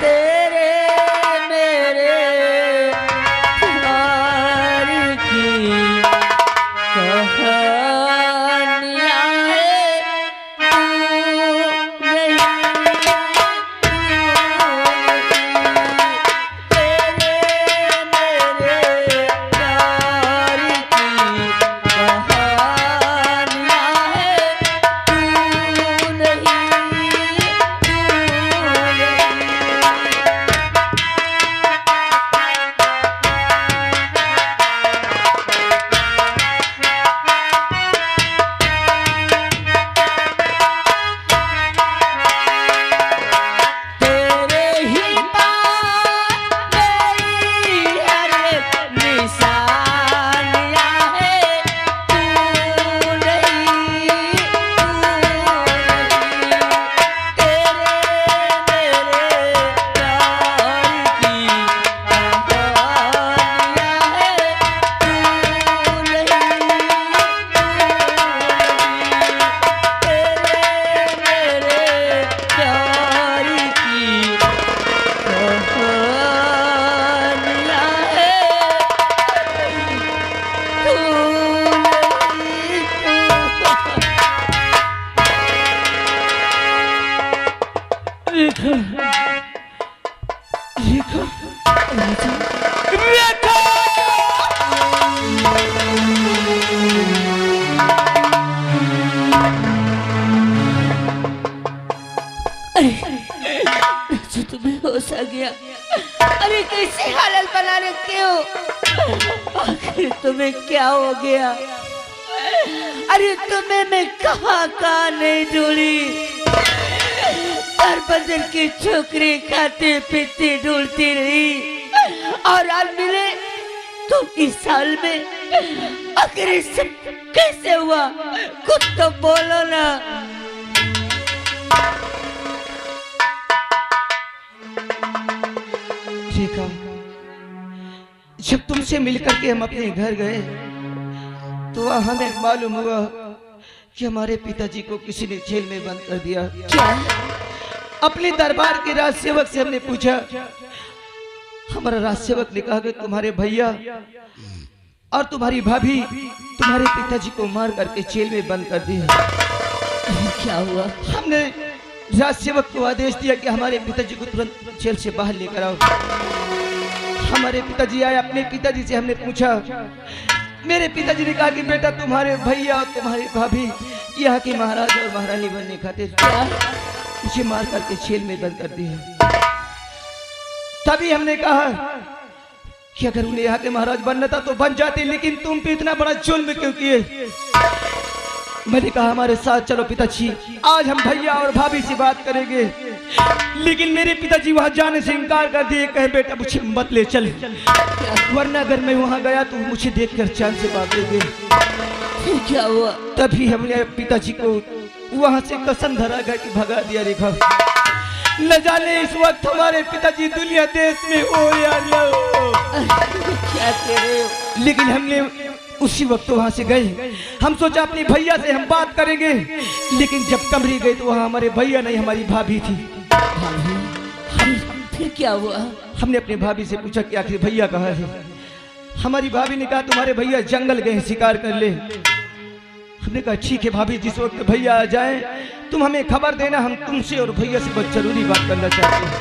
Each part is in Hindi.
तेरे मेरे प्यार की कहानियाँ हैं, तू नहीं, तेरे मेरे प्यार की कहानियाँ हैं, तू नहीं, तेरे ही पास मेरी हर निशानियाँ हैं, तू नहीं, तेरे मेरे प्यार की कहानियाँ हैं, तू नहीं, तेरे मेरे प्यार की कहानियाँ हैं, तू नहीं। रेखा, रेखा, रेखा, जो तुम्हें होश आ गया। अरे कैसे हालत बना रखे हो? आखिर तुम्हें क्या हो गया? अरे तुम्हें मैं कहाँ कहाँ नहीं ढूंढी। दर बदर की छोकरी खाते पीते ढूंढती रही और आज मिले तुम इस साल में। आखिर ये सब कैसे हुआ? कुछ तो बोलो ना। रेखा, जब तुमसे मिलकर के हम अपने घर गए तो हमें मालूम हुआ कि हमारे पिताजी को किसी ने जेल में बंद कर दिया। क्या? अपने दरबार के राजसेवक से हमने पूछा। हमारा राजसेवक ने कहा कि तुम्हारे भैया और तुम्हारी भाभी तुम्हारे पिताजी को मार करके जेल में बंद कर दिया। क्या हुआ? हमने राजसेवक को आदेश दिया कि हमारे पिताजी को तुरंत जेल से बाहर लेकर आओ। हमारे पिताजी आए। अपने पिताजी से हमने पूछा। मेरे पिताजी ने कहा कि बेटा तुम्हारे भैया और तुम्हारी भाभी यहाँ के महाराज और महारानी बनने खातिर मुझे मार करके जेल में बंद कर दिया। तभी हमने कहा कि अगर उन्हें यहाँ के महाराज बनना था तो बन जाते, लेकिन तुम पे इतना बड़ा जुल्म क्यों किए? मैंने कहा हमारे साथ चलो पिताजी, आज हम भैया और भाभी से बात करेंगे। लेकिन मेरे पिताजी वहां जाने से इनकार कर दिए। कहे बेटा मुझे मत ले चल, वरना अगर मैं वहां गया तो मुझे देखकर चैन से भागेंगे। क्या हुआ? तभी हमने पिताजी को वहां से कसम धरा गया कि भगा दिया। रेखा, न जाने इस वक्त हमारे पिताजी दुनिया देश में हो या न हो। क्या कह रहे हो? लेकिन हमने उसी वक्त वहां से गए। हम सोचा अपने भैया से हम बात करेंगे, लेकिन जब कमरे गए तो वहां हमारे भैया नहीं हमारी भाभी थी। फिर क्या हुआ? हमने अपने भाभी से पूछा कि आखिर भैया कहाँ है? हमारी भाभी ने कहा तुम्हारे भैया जंगल गए शिकार कर ले। हमने कहा ठीक है भाभी, जिस वक्त भैया आ जाए तुम हमें खबर देना, हम तुमसे और भैया से बहुत जरूरी बात करना चाहते हैं।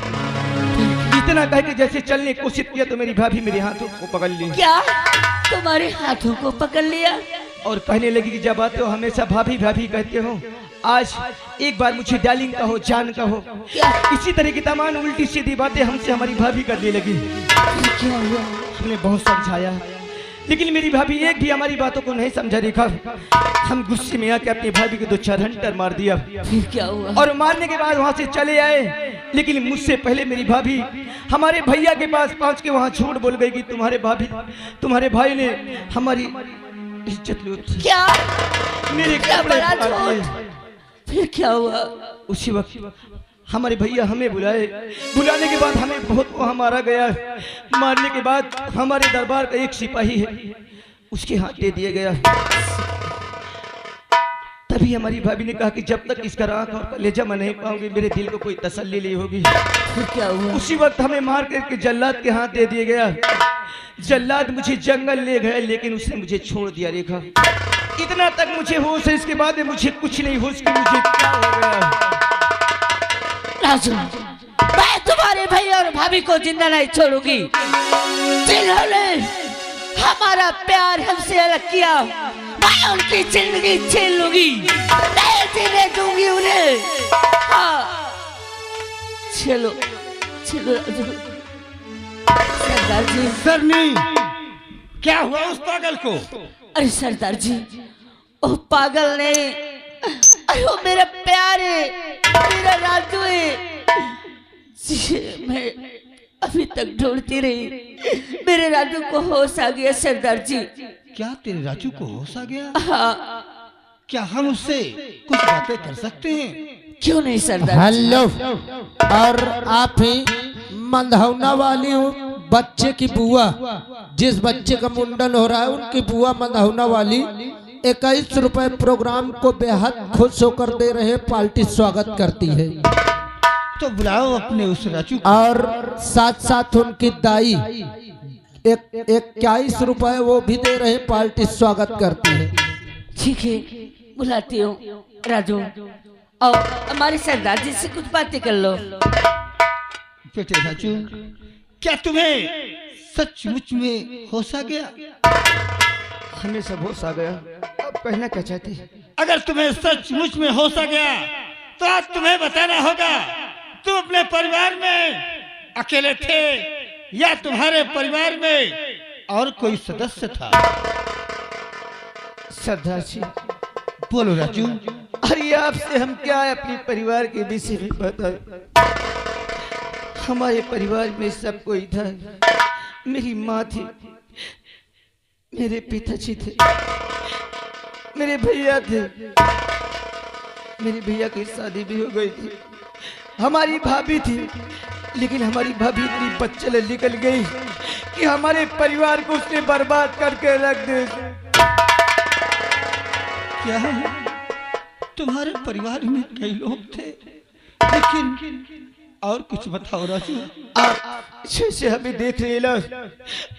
इतना कह के जैसे चलने की कोशिश किया तो मेरी भाभी मेरे हाथों को पकड़ ली। क्या? तुम्हारे हाथों को पकड़ लिया? और कहने लगी कि जब आते हो हमेशा भाभी भाभी कहते हो, आज एक बार मुझे डार्लिंग कहो, जान कहो। इसी तरह की तमाम उल्टी सीधी बातें हमसे हमारी भाभी करने लगी। क्या हुआ? हमने बहुत समझाया, लेकिन मेरी भाभी एक भी हमारी बातों को नहीं समझा। रेखा, हम गुस्से में आके अपनी भाभी को 2-4 हंटर मार दिया। फिर क्या हुआ? और मारने के बाद वहां से चले आए, लेकिन मुझसे पहले मेरी भाभी हमारे भैया के पास पहुंच के वहां झूठ बोल गई कि तुम्हारे भाई ने हमारी इज्जत लूट। क्या? मेरे क्या बड़ा झूठ? फिर क्या हुआ? उसी वक्त हमारे भैया हमें बुलाए। बुलाने के बाद हमें बहुत वहां मारा गया। मारने के बाद हमारे दरबार का एक सिपाही है, उसके हाथ दे दिया गया। तभी हमारी भाभी ने कहा कि जब तक इसका आँख और कलेजा में नहीं पाऊंगी मेरे दिल को कोई तसल्ली नहीं होगी। फिर क्या हुआ? उसी वक्त हमें मार करके जल्लाद के हाथ दे दिया गया। जल्लाद मुझे जंगल ले गए लेकिन उसने मुझे छोड़ दिया। रेखा, इतना तक मुझे होश है, इसके बाद में मुझे कुछ नहीं होश कि मुझे क्या हो गया। राजू, मैं तुम्हारे भैया और भाभी को जिंदा नहीं छोड़ूंगी। जिन्होंने हमारा प्यार हमसे अलग किया, मैं उनकी जिंदगी छीन लूंगी, नहीं जीने दूंगी उन्हें। हाँ, चलो चलो राजू। सरदार जी। सरनी, क्या हुआ उस पागल को? अरे सरदार जी, वो पागल ने, अरे वो मेरा प्यार है, मेरा राजू है जिसे मैं अभी तक ढूंढती रही। मेरे राजू को होश आ गया सरदार जी। क्या तेरे राजू को होश आ गया? हाँ। क्या हम उससे कुछ बातें कर सकते हैं? क्यों नहीं सरदार जी? हेलो, और आप ही मंदहौना वाली बच्चे की बुआ, जिस बच्चे का मुंडन हो रहा है उनकी बुआ मंदहौना वाली 21 रुपए प्रोग्राम को बेहद खुश होकर दे रहे पार्टी स्वागत करती है। तो बुलाओ अपने उस राजू को। और साथ साथ उनकी दाई 21 रुपए वो भी दे रहे पार्टी स्वागत करती है। ठीक है, बुलाती हूँ राजू। और हमारे सरदार जी से कुछ बातें कर लो। बेटे राजू, क्या तुम्हें सचमुच में होश आ गया? हमें सब होश आ गया। अब कहना क्या चाहती? अगर तुम्हें सचमुच में होश आ गया तो आज तुम्हें बताना होगा, तुम अपने परिवार में अकेले थे या तुम्हारे परिवार में और कोई सदस्य था? सरदार जी, बोलो राजू। अरे आपसे हम क्या अपने परिवार के विषय में बताएं? हमारे परिवार में सब कोई था। मेरी माँ थी, मेरे पिताजी थे, मेरे भैया थे, मेरे भैया की शादी भी हो गई थी। हमारी भाभी थी, लेकिन हमारी भाभी इतनी बच्चे निकल गई कि हमारे परिवार को उसने बर्बाद करके रख दे। क्या तुम्हारे परिवार में कई लोग थे, लेकिन और कुछ बताओ राजू। आप जैसे हमें देख रहे हैं,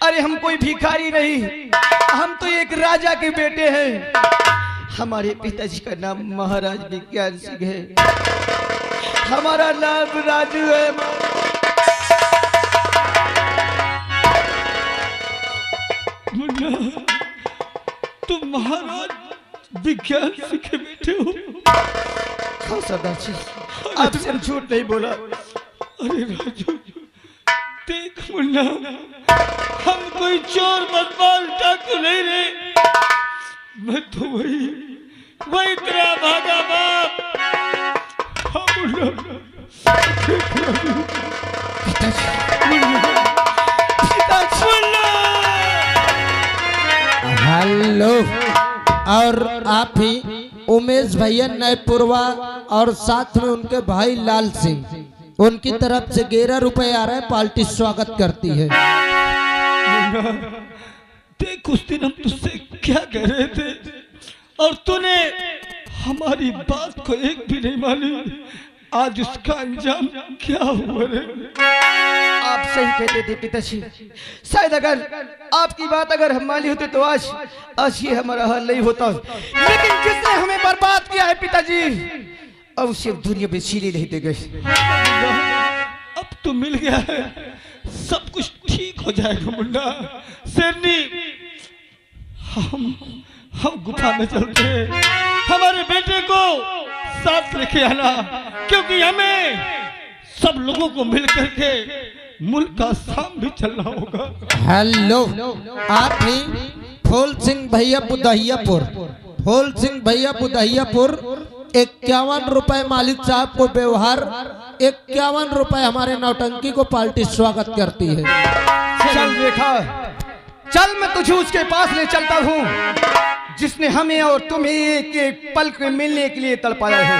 अरे हम कोई भिखारी नहीं, हम तो एक राजा के बेटे हैं। हमारे पिताजी का नाम महाराज विज्ञान सिंह है, हमारा नाम राजू है। मुन्ना, तुम महाराज विज्ञान सिंह के बेटे हो? हाँ सरदार जी, आपसे हम झूठ नहीं बोला। अरे राजू, देख मुन्ना, हम कोई चोर बदमाश डाकू नहीं रहे। मैं तो वही तेरा भागा बाप। हाँ मुन्ना, देख राजू, मुन्ना, मुन्ना। हेलो, और आप ही उमेश भैया नयपुरवा और साथ में उनके भाई लाल सिंह, उनकी तरफ से 11 रुपए आ रहे हैं, पार्टी स्वागत करती है। देख, उस दिन हम तुझसे क्या कह रहे थे और तूने हमारी बात को एक भी नहीं मानी। आज उसका अंजाम क्या हुआ रे? आप सही कहते थे पिताजी। शायद अगर आपकी बात अगर हम मानी होते तो आज ये हमारा हाल नहीं होता। लेकिन जिसने हमें बर्बाद किया है पिताजी, अब उसे दुनिया में जीने नहीं देंगे। अब तो मिल गया है, सब कुछ ठीक हो जाएगा मुन्ना। शेरनी, हम गुफा में चलते हैं, हमारे बेटे को साथ लेके आना, क्योंकि हमें सब लोगों को मिल करके मुल्क का शाम भी चलना होगा। हेलो, आप ही फूल सिंह भैया बुदहियापुर, फूल सिंह भैया बुदहियापुर 51 रुपए मालिक साहब को व्यवहार, 51 रुपए हमारे नौटंकी को पार्टी स्वागत करती है। चल रेखा, चल मैं तुझे उसके पास ले चलता हूँ जिसने हमें और तुम्हें एक एक पल में मिलने के लिए तड़पाया है।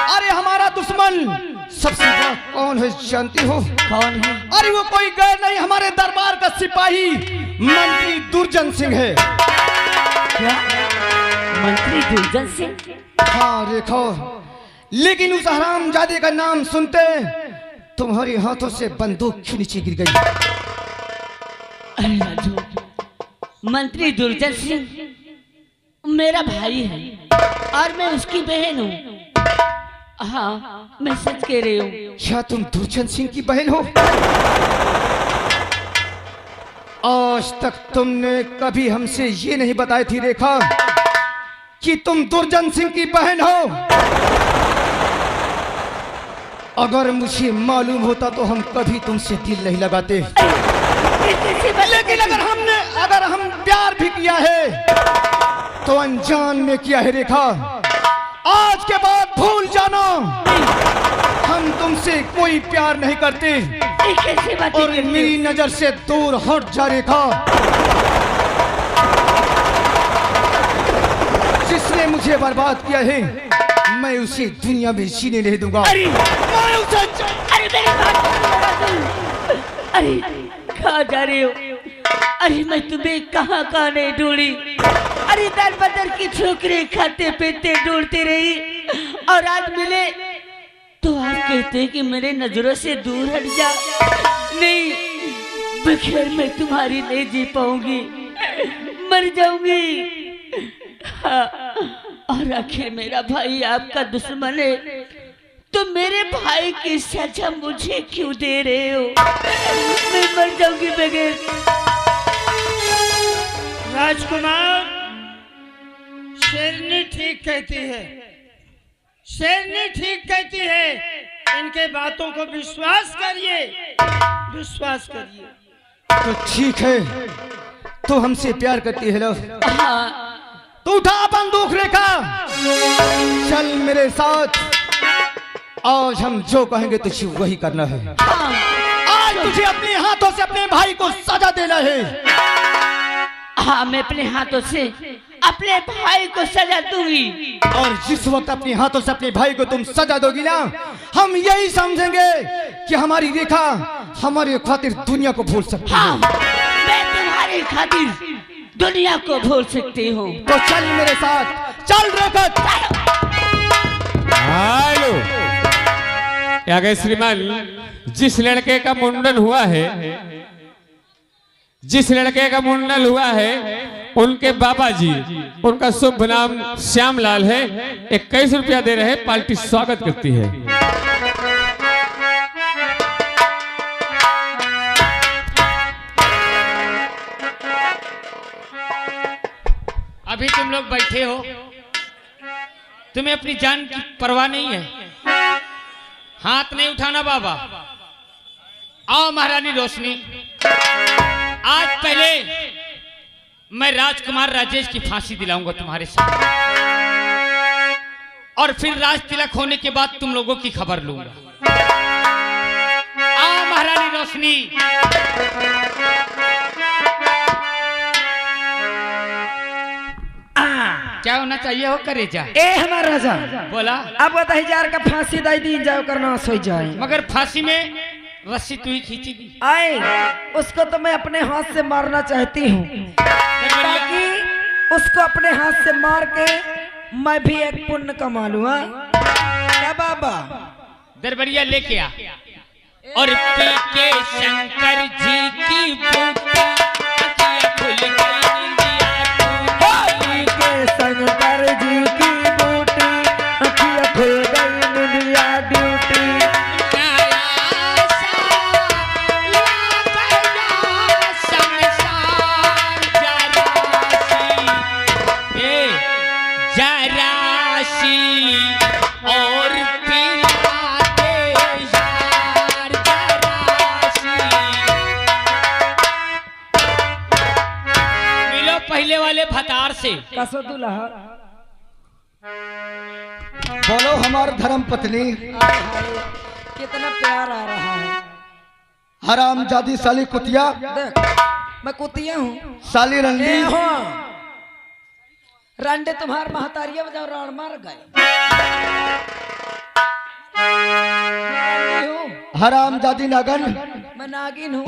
अरे हमारा दुश्मन सबसे बड़ा कौन है जानती हो? कौन है? अरे वो कोई गैर नहीं, हमारे दरबार का सिपाही मंत्री दुर्जन सिंह है। क्या मंत्री दुर्जन सिंह। हाँ रेखा, लेकिन उस हरामजादे का नाम सुनते तुम्हारे हाथों से बंदूक क्यों नीचे गिर गई? अरे राजू, मंत्री दुर्जन सिंह मेरा भाई है और मैं उसकी बहन हूँ। हाँ, मैं सच कह रही हूँ। क्या तुम दुर्जन सिंह की बहन हो? आज तक तुमने कभी हमसे ये नहीं बताई थी रेखा कि तुम दुर्जन सिंह की बहन हो। अगर मुझे मालूम होता तो हम कभी तुमसे दिल नहीं लगाते। लेकिन अगर हम प्यार भी किया है तो अनजान में किया है रेखा। आज के बाद भूल जाना, हम तुमसे कोई प्यार नहीं करते और मेरी नजर से दूर हट जा रेखा। जिसने मुझे बर्बाद किया है मैं उसे दुनिया में जीने नहीं दूंगा। अरे मेरी बात सुनो। अरे कहाँ जा रहे हो? अरे मैं तुम्हें कहाँ कहाँ नहीं ढूंढी। अरे दर बदर की छोकरी खाते पीते ढूंढती रही और आज मिले तो आप कहते हैं कि मेरे नजरों से दूर हट जा। नहीं, बगैर मैं तुम्हारी नहीं जी पाऊंगी, मर जाऊंगी। हाँ, और आखिर मेरा भाई आपका दुश्मन है तो मेरे भाई की सजा मुझे क्यों दे रहे हो? मैं मर जाऊंगी बगैर। राजकुमार, शेरनी ठीक कहती है, शेरनी ठीक कहती है। इनके बातों को विश्वास करिए, विश्वास करिए। तो ठीक है, तो हमसे प्यार करती है लो। हाँ, तू उठा बंदूक रेखा, चल मेरे साथ। आज हम जो कहेंगे तुझे वही करना है। हाँ, आज तुझे अपने हाथों से अपने भाई को सजा देना है। हाँ, मैं अपने हाथों से अपने भाई को सजा दूंगी। और जिस वक्त अपने हाथों से अपने भाई को तुम सजा दोगी ना, हम यही समझेंगे कि हमारी रेखा हमारी खातिर दुनिया को भूल सकती है। हाँ, मैं तुम्हारी खातिर दुनिया को भूल सकती हूँ। तो चल मेरे साथ, चल रेखा। हेलो, क्या गए श्रीमान? जिस लड़के का मुंडन हुआ है, जिस लड़के का मुंडन हुआ है उनके बाबा जी, उनका शुभ नाम श्यामलाल है। 21 रुपया दे रहे हैं, पार्टी स्वागत करती है। अभी तुम लोग बैठे हो, तुम्हें अपनी जान की परवाह नहीं है। हाथ नहीं उठाना बाबा। आओ महारानी रोशनी, आज पहले मैं राजकुमार राजेश की फांसी दिलाऊंगा तुम्हारे सामने, और फिर राज तिलक होने के बाद तुम लोगों की खबर लूंगा। आओ महारानी रोशनी। क्या होना चाहिए हो करे जा। ए हमारा राजा, बोला अब बता हजार का फांसी दे दी जाओ, करना सो जाए। मगर फांसी में रस्सी तू ही खींचेगी। आए उसको तो मैं अपने हाथ से मारना चाहती हूँ, ताकि उसको अपने हाथ से मार के मैं भी एक पुण्य कमा लूँ। क्या बाबा? दरबरिया लेके आ और पी के शंकर जी की बूटी अखियाँ खुल गई, पी के शंकर जी की बूटी अखियाँ खुल गई, निंदिया ड्यूटी। पहले वाले भतार से कसो दुल्हा। बोलो हमार धर्म पत्नी। कितना प्यार आ रहा है। हरामजादी साली कुतिया, देख मैं कुतिया हूँ। साली रंडी। रंडे तुम्हार महतारिया बजाओ राण मार गए। हरामजादी नागन। मैं नागिन हूँ।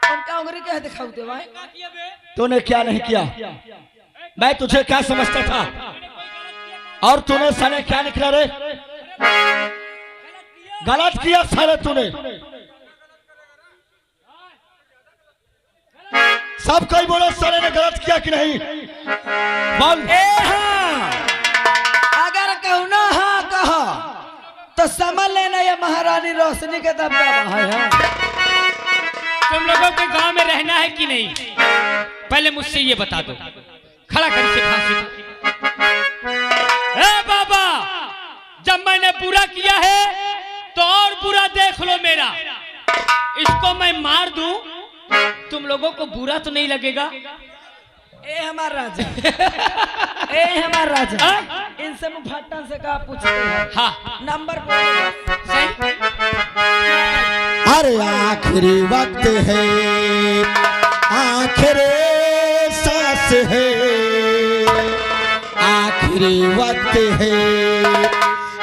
उनका उंगली मेरे क्या दिखाऊ दे भाई? तूने क्या नहीं किया? मैं तुझे क्या समझता था? और तूने साले क्या निकला रे? गलत किया साले तूने। सब कोई बोलो साले ने गलत किया कि नहीं? बोल। हाँ, अगर कहूँ ना हाँ कहा तो समझ लेना ये महारानी रोशनी के दबदबा है। हाँ। तुम लोगों के गांव में रहना है कि नहीं? पहले मुझसे ये बता दो। खड़ा कर इसे फांसी पे। ए बाबा, जब मैंने बुरा किया है तो और बुरा देख लो मेरा। इसको मैं मार दूं, तुम लोगों को बुरा तो नहीं लगेगा? ए हमार राजा, ए हमार राजा, इनसे मुफट्टन से कहा पूछते हैं। हाँ, नंबर बोलो। सही। अरे आखिरी वक्त है, आखिरी सांस है, आखिरी वक्त है,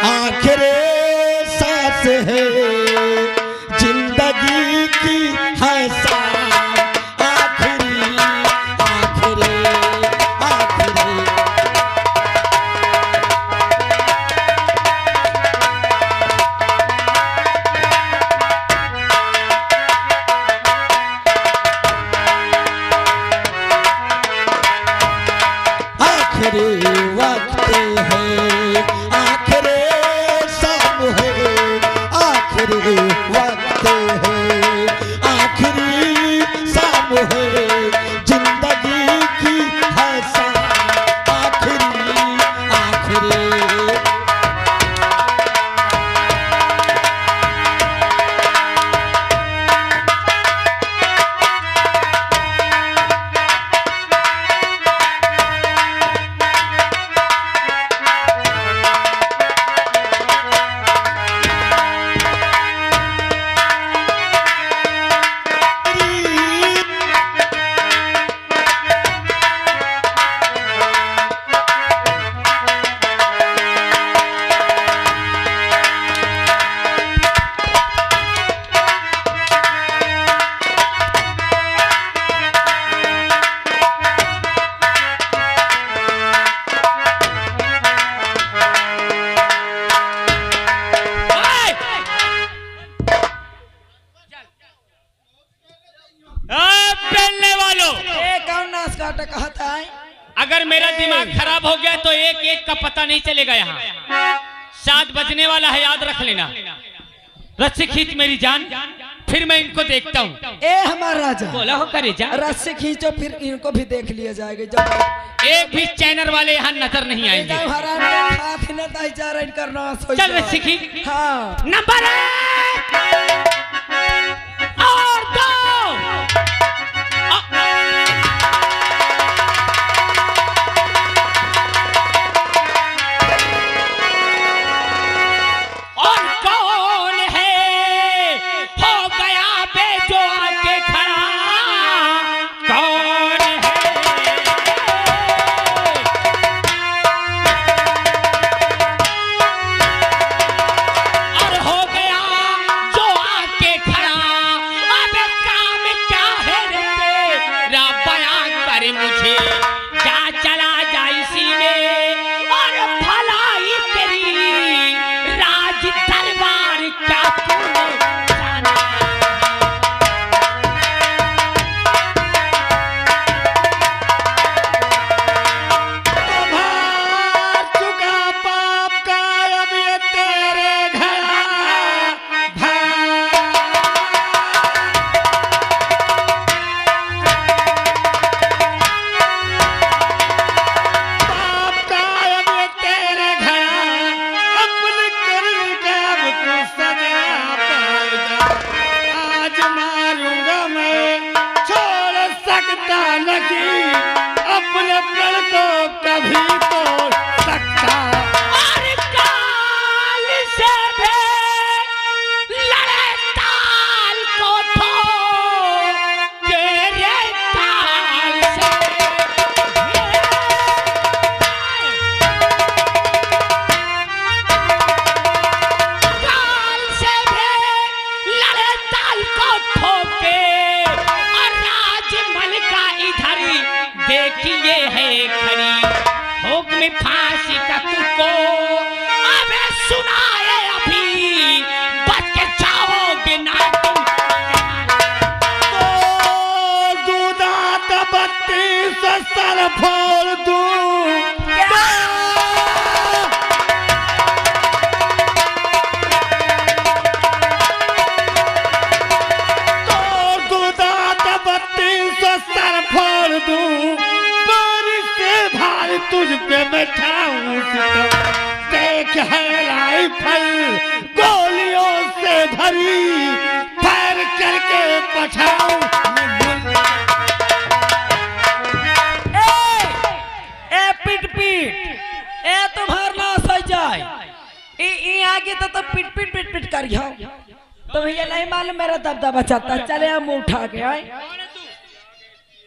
आखिरी सांस है, जिंदगी की है सांस, आखिरी आखिरी आखिरी। आखिरी वक्त है, आखिरी शाम है, आखिरी वक्त है, आखिरी शाम है, जिंदगी की है शाम, आखिरी आखिरी। पहनने वालों, ए कौन नाच काटा कहता है? अगर मेरा दिमाग खराब हो गया तो एक एक का पता नहीं चलेगा। यहाँ 7 बजने वाला है, याद रख लेना। रस्सी खींच मेरी जान, फिर मैं इनको देखता हूँ। ए हमार राजा, बोला हो करे जा। रस्सी खींचो फिर इनको भी देख लिया जाएगा। जब एक भी चैनर वाले यहाँ नजर नहीं आएंगे। जब हराम हाथ न ताई जा रहा इनका नाश हो चल जाए। रस्सी खींच। हाँ नंबर 1 और 2। और कौन है हो गया बे जो आके खड़ा? कौन है? और हो गया जो आके सुनाए अभी बच के जाओगे ना तुम। दूधात बत्ती से सर फोड़ दूं। सर फोड़ दूं, बारिश से भार तुझ पे बैठाऊं सितम। देख है राइफल गोलियों से भरी, फायर करके पठाऊं। ए पीट पीट ए तुम्हार ना सही जाए ई आगे तो पीट पीट पीट पीट कर जाओ। तो भैया नहीं मालूम मेरा दबदबा चाहता, चले हम उठा के आए।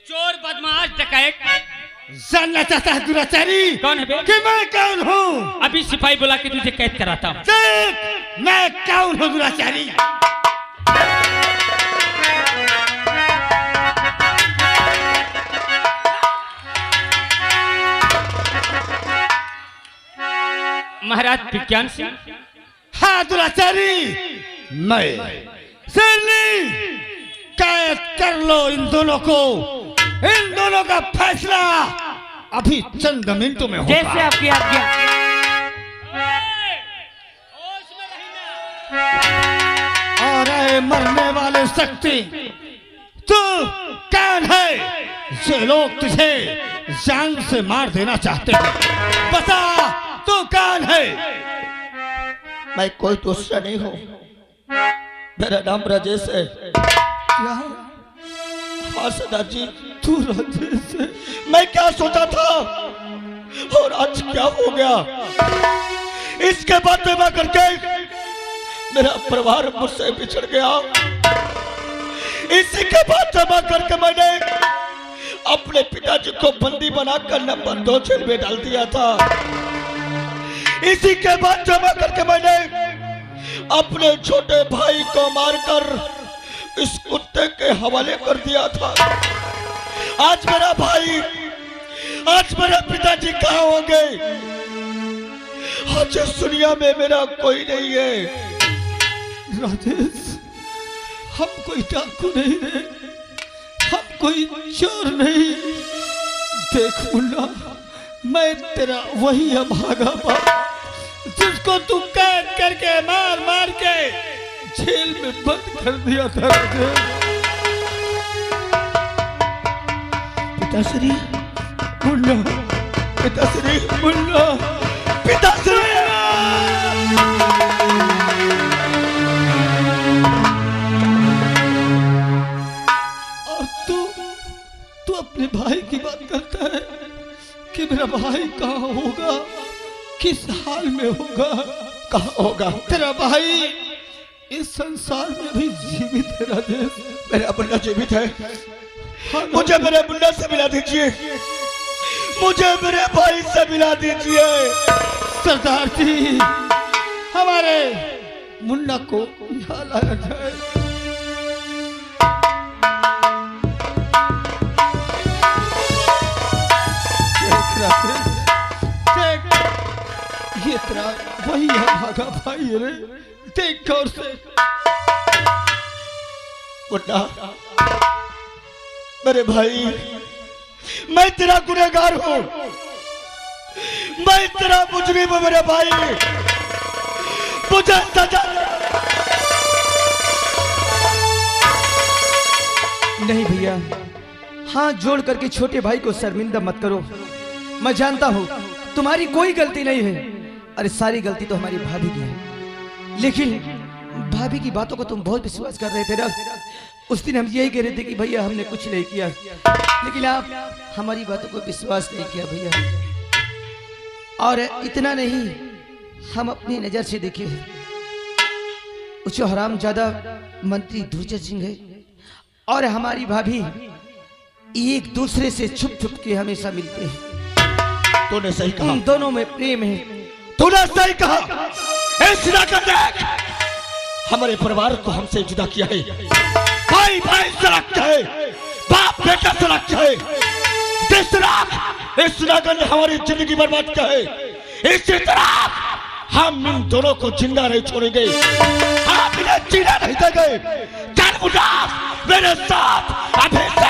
चोर बदमाश डकैत जानना चाहता है दुराचारी कौन है बे? कि मैं कौन हूँ? अभी सिपाही बुला के तुझे कैद कराता हूँ। देख मैं कौन हूँ दुराचारी। महाराज विज्ञान सिंह। हाँ दुराचारी, मैं शेरनी कैद कर लो इन दोनों को। इन दोनों का फैसला अभी चंद मिनटों में जैसे होगा। आपकी आज्ञा। और ऐ मरने वाले शक्ति, तू कौन है? ये लोग तुझे जान से मार देना चाहते हैं। बता तू कौन है? मैं कोई दूसरा नहीं हूँ, मेरा नाम राजेश है। क्या? हाँ सरदार जी, तू राजेश है? मैं क्या सोचा था और आज क्या हो गया? इसके बाद बेवा करके मेरा परिवार मुझसे बिछड़ गया। इसी के बाद जमा करके मैंने अपने पिताजी को बंदी बनाकर नंबर 2 जेल में डाल दिया था। इसी के बाद जमा करके मैंने अपने छोटे भाई को मारकर इस कुत्ते के हवाले कर दिया था। आज मेरा भाई, आज मेरे पिताजी कहाँ होंगे? आज इस दुनिया में मेरा कोई नहीं है। राजेश, हम कोई डाकू नहीं है, हम कोई चोर नहीं। देख मुन्ना, मैं तेरा वही अभागा बाप जिसको तू कैद करके मार मार के जेल में बंद कर दिया था। पिताश्री मुन्ना, पिताश्री मुन्ना, पिताश्री। और तू अपने भाई की बात करता है कि मेरा भाई कहाँ होगा, किस हाल में होगा? कहाँ होगा तेरा भाई? इस संसार में भी जीवित है राजेश। मेरा मुन्ना जीवित है। मुझे मेरे मुन्ना से मिला दीजिए, मुझे मेरे भाई से मिला दीजिए। सरदार जी, हमारे मुन्ना को यहाँ लाया जाए। ये तेरा वही भागा भाई रे, देख गौर से। मुन्ना, मेरे भाई, मैं तेरा गुनहगार हूँ, मैं तेरा मुजरिम हूँ मेरे भाई, मुझे सजा। नहीं भैया, हाथ जोड़ करके छोटे भाई को शर्मिंदा मत करो। मैं जानता हूँ तुम्हारी कोई गलती नहीं है। अरे सारी गलती तो हमारी भाभी की है, लेकिन भाभी की बातों को तुम बहुत विश्वास कर रहे थे ना। उस दिन हम यही कह रहे थे कि भैया हमने कुछ नहीं किया, लेकिन आप हमारी बातों को विश्वास नहीं किया भैया। और इतना नहीं, हम अपनी नजर से देखे हैं जो हरामजादा मंत्री दुर्जय सिंह है और हमारी भाभी एक दूसरे से छुप छुप के हमेशा मिलते हैं। तूने सही कहा, उन दोनों में प्रेम है। तूने सही कहा। देख, हमारे परिवार को हमसे जुदा किया है। भाई भाई से रखा है, बाप बेटा से रखा है। जिस तरह इस सुनागर ने हमारी जिंदगी बर्बाद किया है, इसी तरह हम इन दोनों को जिंदा नहीं छोड़ेंगे, हम इन्हें जीना नहीं देंगे। चल मुजाफ मेरे साथ अभी से